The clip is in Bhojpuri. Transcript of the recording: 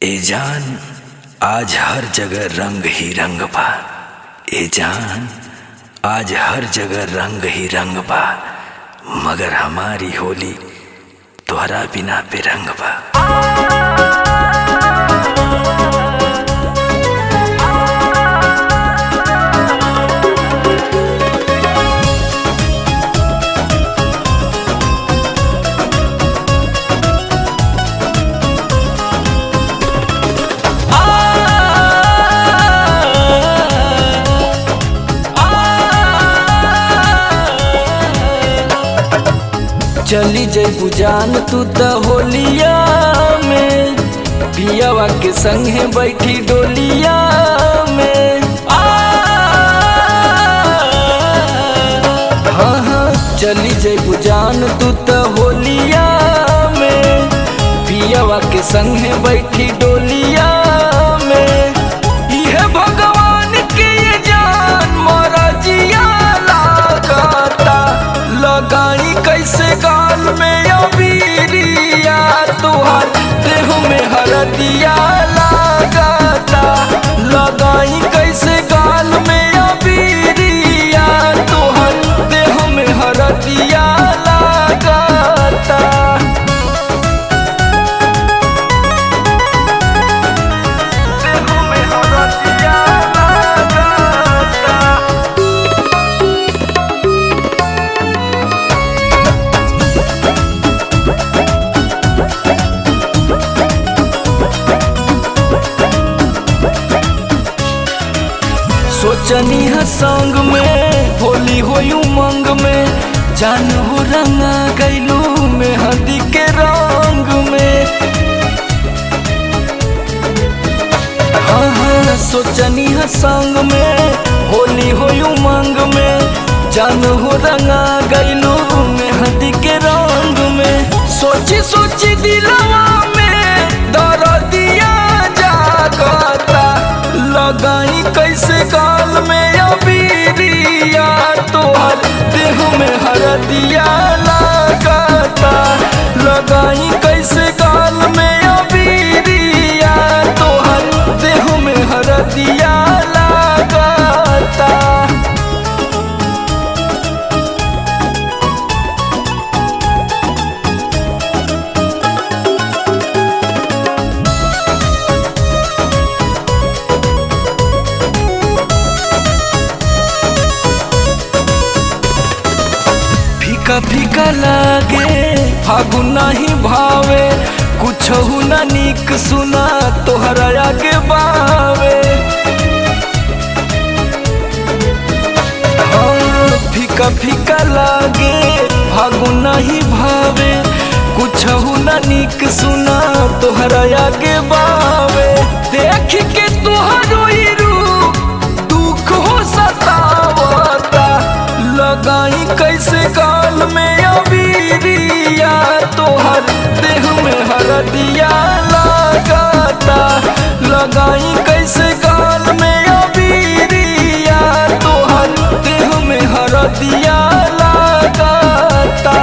ए जान आज हर जगह रंग ही रंग बा। ए जान आज हर जगह रंग ही रंग बा, मगर हमारी होली तोहरा बिना बेरंग बा। चली जइबू जान तू त होलिया में, पियावा के संगे बैठी डोलिया में। हाँ चली जइबू जान तू त होलिया में, पियावा के संगे बैठी डोलिया में। यह भगवान के जान मरजिया लागता, लगाई कैसे गाल में अबीरिया, तुहार देह में हरदिया लागता। लगाई कैसे गाल में अबीरिया, तुहार देह में हरदिया लागता। देह में हरदिया लागता। सोचनी है संग में होली होई उमंग में, जान हो रंगा गैलू मेहंदी के रंग में। हाँ सोचनी है संग में होली होई उमंग में, जान हो रंगा गैलू मेहंदी के रंग में। सोची सोची दिलवा में दर्दिया जागता, लगाई कैसे गाल में अबीरिया, तोहर देह में हरदिया लागता। लगाई कैसे गाल में अबीरिया, तोहर देह में हरदिया लागता। फीका फीका लागे फागुन नहीं भावे, कुछ न निक सुना तोहरा आगे बावे। हाँ फीका फीका लागे फागुन नहीं भावे, कुछ न निक सुना तोहरा आगे बावे। देख के तोहरो रूप दुख हो सतावता, लगाई कैसे गाल में अबीरिया, तोहर देह में हरदिया लागता। लगाई कैसे गाल में अबीरिया, तोहर देह में हरदिया लागता।